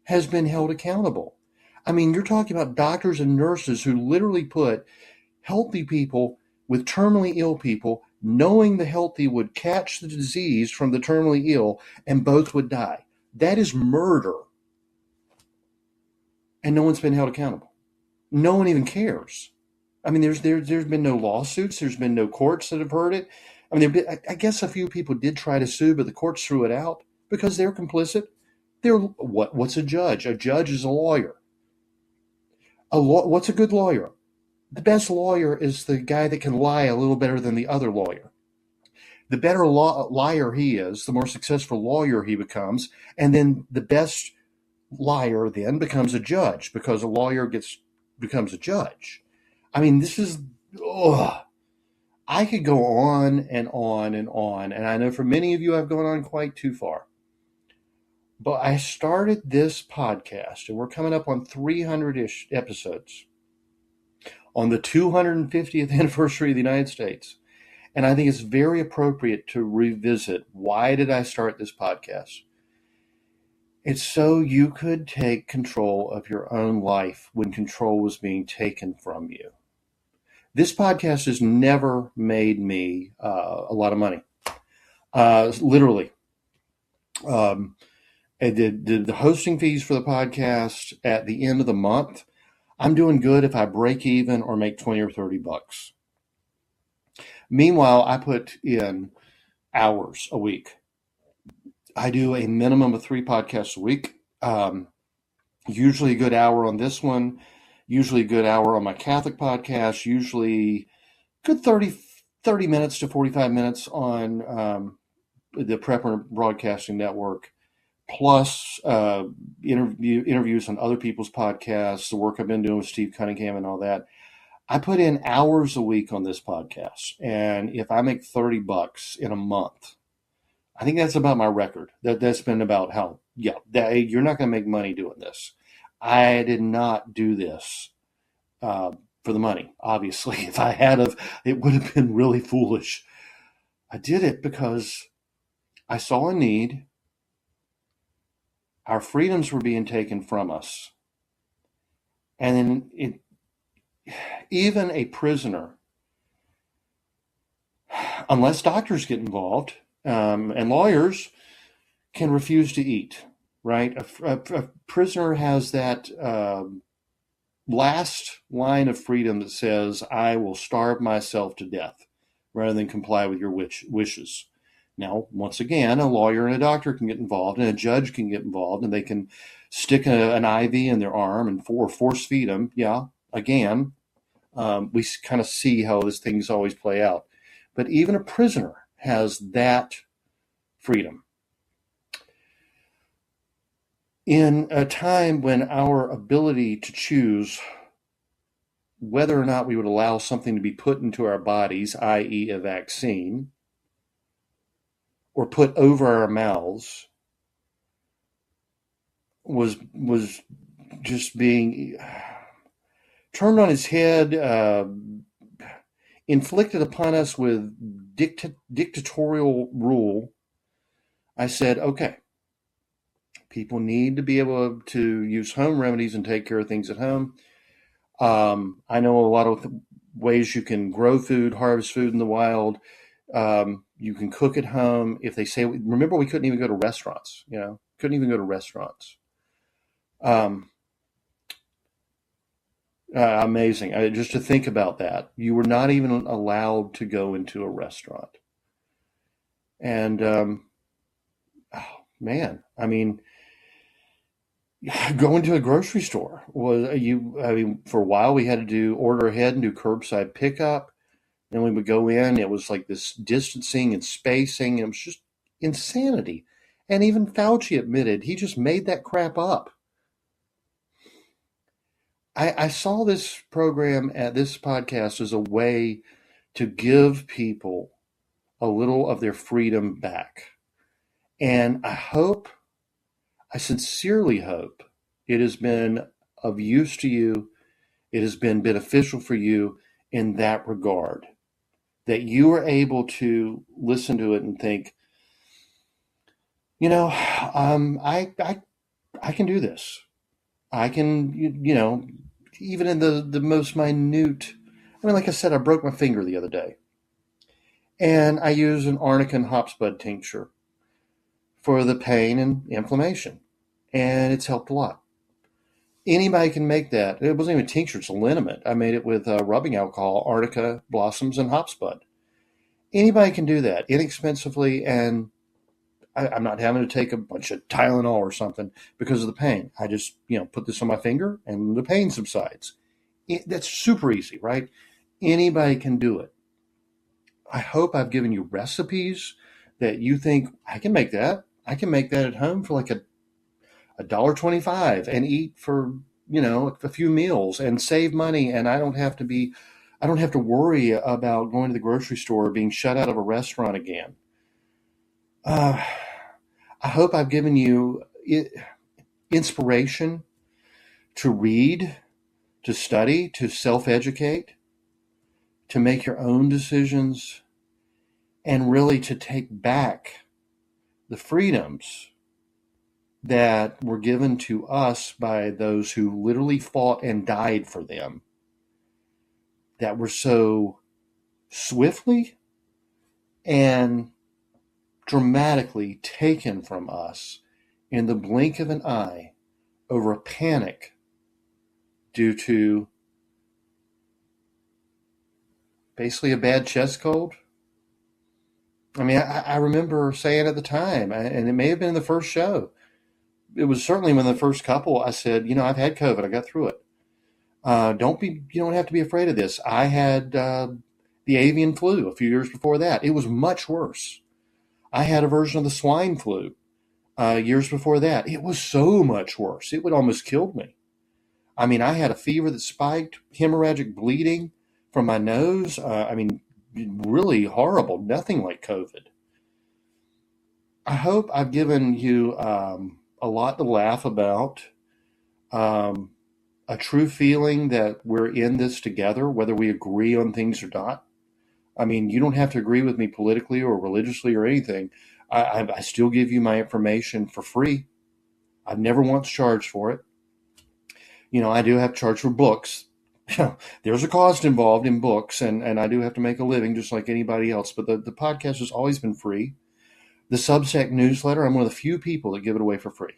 has been held accountable. I mean, you're talking about doctors and nurses who literally put healthy people with terminally ill people, knowing the healthy would catch the disease from the terminally ill and both would die. That is murder. And no one's been held accountable. No one even cares. I mean, there's been no lawsuits. There's been no courts that have heard it. I mean, I guess a few people did try to sue, but the courts threw it out because they're complicit. What's a judge? A judge is a lawyer. What's a good lawyer? The best lawyer is the guy that can lie a little better than the other lawyer. The better liar he is, the more successful lawyer he becomes, and then the best liar then becomes a judge because a lawyer becomes a judge. I mean, this is, I could go on and on and on, and I know for many of you I've gone on quite too far. But I started this podcast, and we're coming up on 300-ish episodes on the 250th anniversary of the United States. And I think it's very appropriate to revisit, why did I start this podcast? It's so you could take control of your own life when control was being taken from you. This podcast has never made me a lot of money. Literally. The hosting fees for the podcast at the end of the month, I'm doing good if I break even or make 20 or 30 bucks. Meanwhile, I put in hours a week. I do a minimum of 3 podcasts a week. Usually a good hour on this one, usually a good hour on my Catholic podcast, usually good 30 minutes to 45 minutes on the Prepper Broadcasting Network, plus interviews on other people's podcasts, the work I've been doing with Steve Cunningham and all that. I put in hours a week on this podcast, and if I make $30 in a month, I think that's about my record. That's been about you're not going to make money doing this. I did not do this for the money. Obviously, if I had it would have been really foolish. I did it because I saw a need. Our freedoms were being taken from us, and then even a prisoner, unless doctors get involved and lawyers, can refuse to eat, right? A prisoner has that last line of freedom that says, I will starve myself to death rather than comply with your wishes. Now, once again, a lawyer and a doctor can get involved, and a judge can get involved, and they can stick an IV in their arm and force feed them. Yeah, again, we kind of see how these things always play out. But even a prisoner has that freedom. In a time when our ability to choose whether or not we would allow something to be put into our bodies, i.e. a vaccine, or put over our mouths, was just being turned on its head, inflicted upon us with dictatorial rule. I said, okay, people need to be able to use home remedies and take care of things at home. I know a lot of ways you can grow food, harvest food in the wild. You can cook at home. If they say, remember, we couldn't even go to restaurants, couldn't even go to restaurants. Amazing. Just to think about that. You were not even allowed to go into a restaurant. And, oh man, I mean, going to a grocery store for a while we had to order ahead and do curbside pickup. And we would go in, it was like this distancing and spacing. It was just insanity. And even Fauci admitted he just made that crap up. I saw this program at this podcast as a way to give people a little of their freedom back. And I sincerely hope it has been of use to you. It has been beneficial for you in that regard, that you are able to listen to it and think, I can do this. I can, even in the most minute, like I said, I broke my finger the other day, and I use an arnica and hopsbud tincture for the pain and inflammation, and it's helped a lot. Anybody can make that. It wasn't even tincture, it's a liniment. I made it with rubbing alcohol, arnica blossoms, and hopsbud. Anybody can do that inexpensively, and I'm not having to take a bunch of Tylenol or something because of the pain. I just, put this on my finger and the pain subsides. That's super easy, right? Anybody can do it. I hope I've given you recipes that you think, I can make that. I can make that at home for like $1.25 and eat for, a few meals and save money. And I don't have to worry about going to the grocery store or being shut out of a restaurant again. I hope I've given you inspiration to read, to study, to self-educate, to make your own decisions, and really to take back the freedoms that were given to us by those who literally fought and died for them, that were so swiftly and dramatically taken from us in the blink of an eye over a panic due to basically a bad chest cold. I mean, I remember saying at the time, and it may have been in the first show, it was certainly when the first couple, I said, I've had COVID, I got through it. You don't have to be afraid of this. I had the avian flu a few years before that. It was much worse. I had a version of the swine flu years before that. It was so much worse. It would almost kill me. I mean, I had a fever that spiked, hemorrhagic bleeding from my nose. Really horrible. Nothing like COVID. I hope I've given you a lot to laugh about, um, a true feeling that we're in this together, whether we agree on things or not. I mean, you don't have to agree with me politically or religiously or anything. I still give you my information for free. I've never once charged for it. I do have to charge for books. There's a cost involved in books, and I do have to make a living just like anybody else. But the podcast has always been free. The Substack newsletter, I'm one of the few people that give it away for free.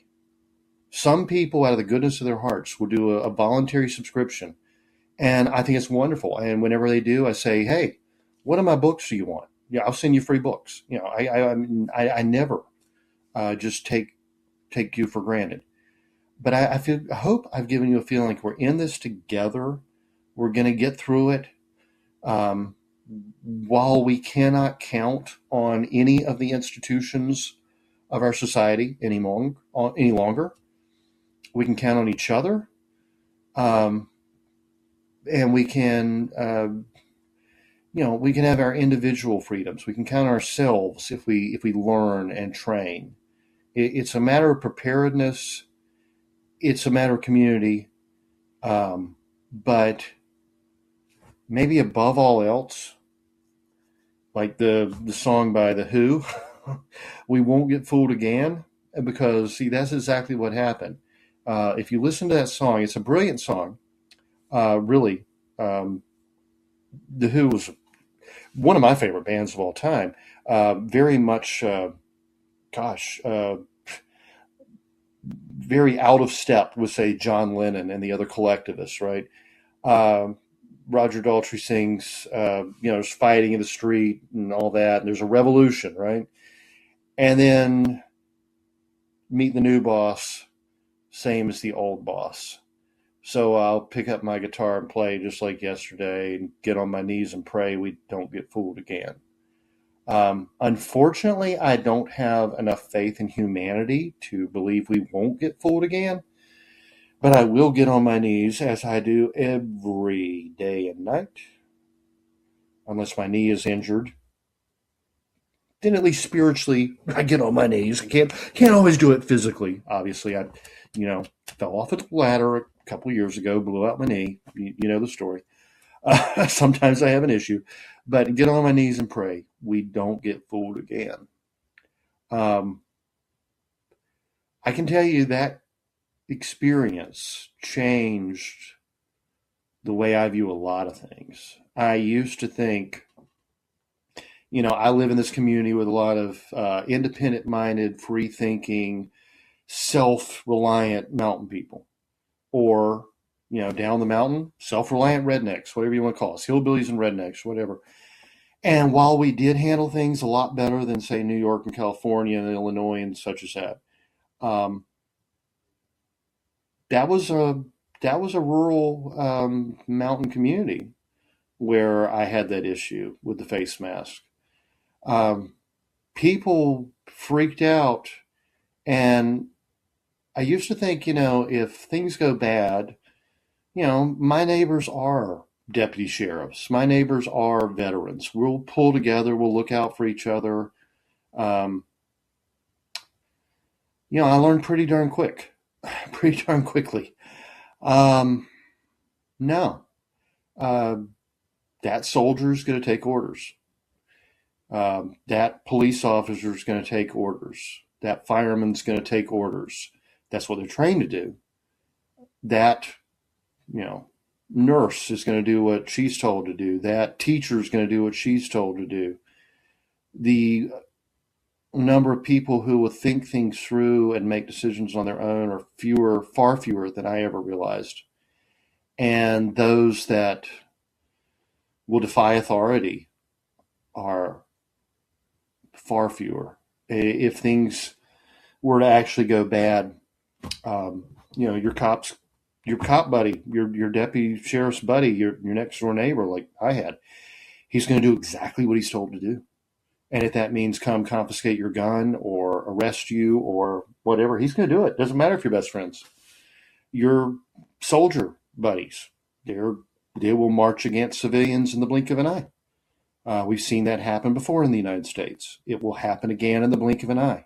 Some people, out of the goodness of their hearts, will do a voluntary subscription. And I think it's wonderful. And whenever they do, I say, hey, what of my books do you want? Yeah, I'll send you free books. I never just take you for granted. But I hope I've given you a feeling like we're in this together. We're going to get through it. While we cannot count on any of the institutions of our society any longer, we can count on each other, and we can, we can have our individual freedoms. We can count on ourselves if we learn and train. It's a matter of preparedness. It's a matter of community, but maybe above all else, like the song by The Who, we won't get fooled again, because, see, that's exactly what happened. If you listen to that song, it's a brilliant song, really. The Who was one of my favorite bands of all time, very much, very out of step with, say, John Lennon and the other collectivists, right? Roger Daltrey sings, there's fighting in the street and all that, and there's a revolution, right? And then meet the new boss, same as the old boss. So I'll pick up my guitar and play just like yesterday and get on my knees and pray we don't get fooled again. Unfortunately, I don't have enough faith in humanity to believe we won't get fooled again. But I will get on my knees, as I do every day and night, unless my knee is injured. Then at least spiritually, I get on my knees. I can't always do it physically. Obviously, I fell off a ladder a couple years ago, blew out my knee. You know the story. Sometimes I have an issue, but get on my knees and pray we don't get fooled again. I can tell you that experience changed the way I view a lot of things. I used to think, I live in this community with a lot of independent-minded, free-thinking, self-reliant mountain people, or down the mountain, self-reliant rednecks, whatever you want to call us, hillbillies and rednecks, whatever. And while we did handle things a lot better than, say, New York and California and Illinois and such as that, that was a rural mountain community where I had that issue with the face mask. People freaked out, and I used to think, if things go bad, my neighbors are deputy sheriffs. My neighbors are veterans. We'll pull together. We'll look out for each other. I learned pretty darn quickly. No, that soldier's going to take orders. That police officer's going to take orders. That fireman's going to take orders. That's what they're trained to do. That, nurse is going to do what she's told to do. That teacher is going to do what she's told to do. The number of people who will think things through and make decisions on their own are far fewer than I ever realized. And those that will defy authority are far fewer. If things were to actually go bad, your cop buddy, your deputy sheriff's buddy, your next door neighbor, like I had, he's going to do exactly what he's told to do. And if that means come confiscate your gun or arrest you or whatever, he's going to do it. Doesn't matter if you're best friends. Your soldier buddies, they will march against civilians in the blink of an eye. We've seen that happen before in the United States. It will happen again in the blink of an eye.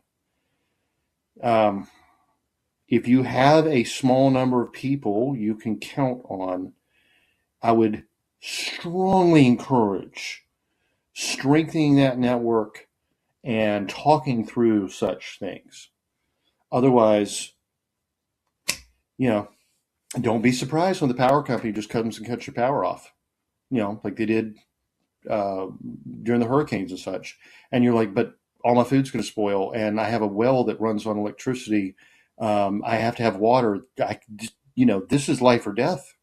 If you have a small number of people you can count on, I would strongly encourage strengthening that network and talking through such things. Otherwise, don't be surprised when the power company just comes and cuts your power off, like they did during the hurricanes and such. And you're like, but all my food's going to spoil, and I have a well that runs on electricity. I have to have water. This is life or death.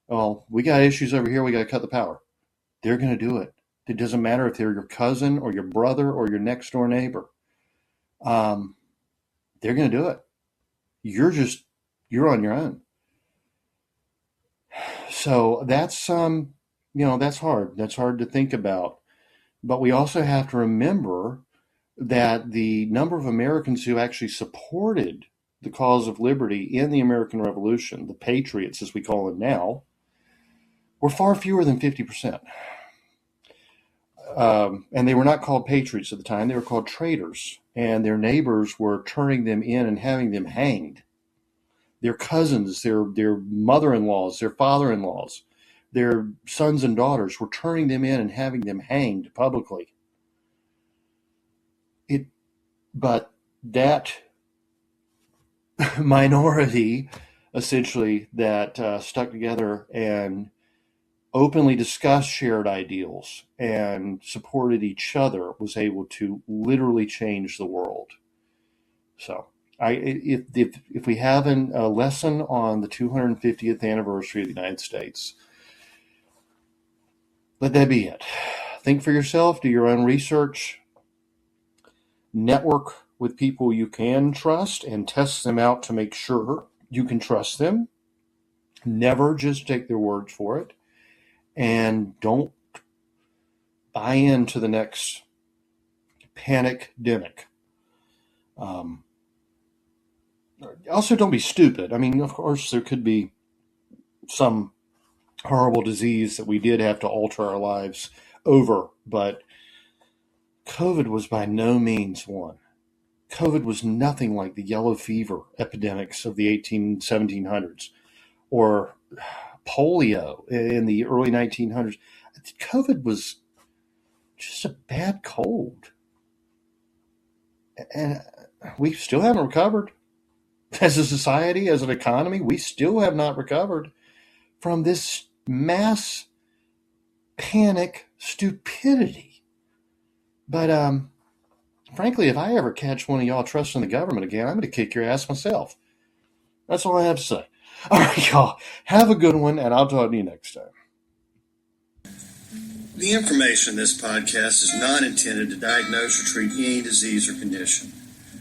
Well, we got issues over here. We got to cut the power. They're going to do it. It doesn't matter if they're your cousin or your brother or your next door neighbor. They're going to do it. You're on your own. So that's that's hard. That's hard to think about. But we also have to remember that the number of Americans who actually supported the cause of liberty in the American Revolution, the patriots as we call them now, were far fewer than 50%. And they were not called patriots at the time. They were called traitors. And their neighbors were turning them in and having them hanged. Their cousins, their mother-in-laws, their father-in-laws, their sons and daughters were turning them in and having them hanged publicly. But that minority, essentially, that stuck together and openly discussed shared ideals and supported each other was able to literally change the world. So, if we have a lesson on the 250th anniversary of the United States, let that be it. Think for yourself, do your own research, network with people you can trust, and test them out to make sure you can trust them. Never just take their words for it. And don't buy into the next panic-demic. Also, don't be stupid. I mean, of course, there could be some horrible disease that we did have to alter our lives over, but COVID was by no means one. COVID was nothing like the yellow fever epidemics of the 1700s or polio in the early 1900s. COVID was just a bad cold. And we still haven't recovered. As a society, as an economy, we still have not recovered from this mass panic stupidity. But frankly, if I ever catch one of y'all trusting the government again, I'm going to kick your ass myself. That's all I have to say. All right, y'all. Have a good one, and I'll talk to you next time. The information in this podcast is not intended to diagnose or treat any disease or condition.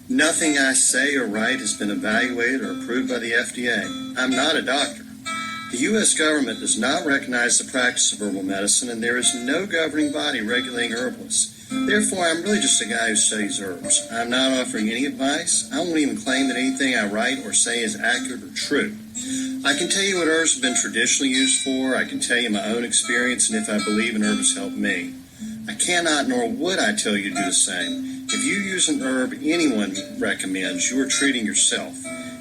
Nothing I say or write has been evaluated or approved by the FDA. I'm not a doctor. The U.S. government does not recognize the practice of herbal medicine, and there is no governing body regulating herbalists. Therefore, I'm really just a guy who studies herbs. I'm not offering any advice. I won't even claim that anything I write or say is accurate or true. I can tell you what herbs have been traditionally used for. I can tell you my own experience and if I believe an herb has helped me. I cannot nor would I tell you to do the same. If you use an herb anyone recommends, you are treating yourself.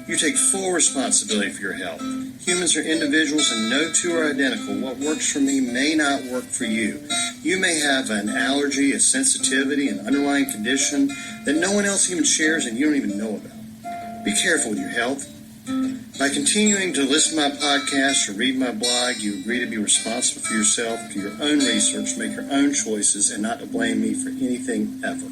You take full responsibility for your health. Humans are individuals and no two are identical. What works for me may not work for you. You may have an allergy, a sensitivity, an underlying condition that no one else even shares and you don't even know about. Be careful with your health. By continuing to listen to my podcast or read my blog, you agree to be responsible for yourself, do your own research, make your own choices, and not to blame me for anything ever.